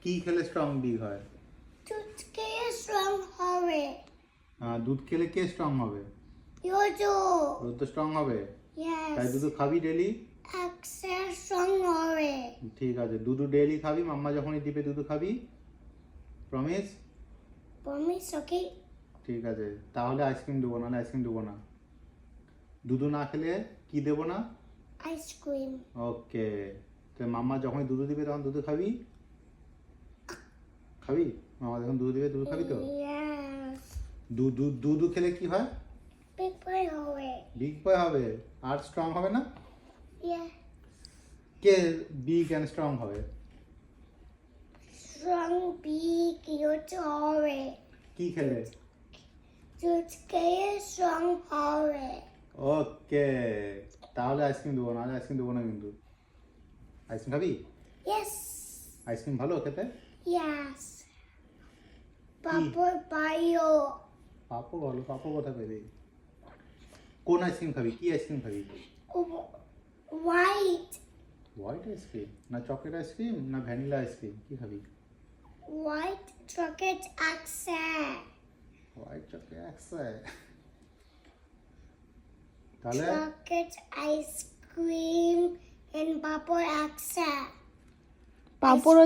কি খেলে strong big হয়? দুধ খেয়ে স্ট্রং হবে। দুধ খেলে কে স্ট্রং হবে? ইয়োজো। দুধ তো স্ট্রং হবে। তাই ইয়েস। দুধ খাবি ডেলি। এক্সের স্ট্রং হবে। ঠিক আছে, দুধ ডেলি খাবি, মাম্মা যখনই দিবে দুধ খাবি, প্রমিস? প্রমিস, ওকে? ঠিক আছে, তাহলে আইসক্রিম দেবো, নাহলে আইসক্রিম দেবো না। দুধ না খেলে কি দেবো না? আইসক্রিম। ওকে, তো মাম্মা যখনই দুধ দিবে তখন দুধ খাবি? খাবি? মামা যখন দুধ দিবে দুধ খাবি তো? ইয়েস। দুধ খেলে কি হয়? বিগ বয় হবে। বিগ বয় হবে। আর স্ট্রং হবে না? ইয়ে। কে বিগ অ্যান্ড স্ট্রং হবে? স্ট্রং বিগ ইয়োজো হবে। কি খেলে? দুধ খেয়ে স্ট্রং হবে। ওকে, তাহলে আইসক্রিম দেবো, নাহলে আইসক্রিম দেবো না কিন্তু। আইসক্রিম খাবি? ইয়েস। আইসক্রিম ভালো খেতে? ইয়েস। পাপড় বায়ো। পাপো ভালো, পাপো কোথা পেবি? কোন আইসক্রিম খাবি? কি আইসক্রিম খাবি? হোয়াইট। হোয়াইট আইসক্রিম না চকলেট আইসক্রিম না ভ্যানিলা আইসক্রিম, কি খাবি? হোয়াইট চকলেট এক্সের। হোয়াইট চকলেট একসাথে, তাহলে চকলেট আইসক্রিম এন্ড পাপড় এক্সের। পাপড়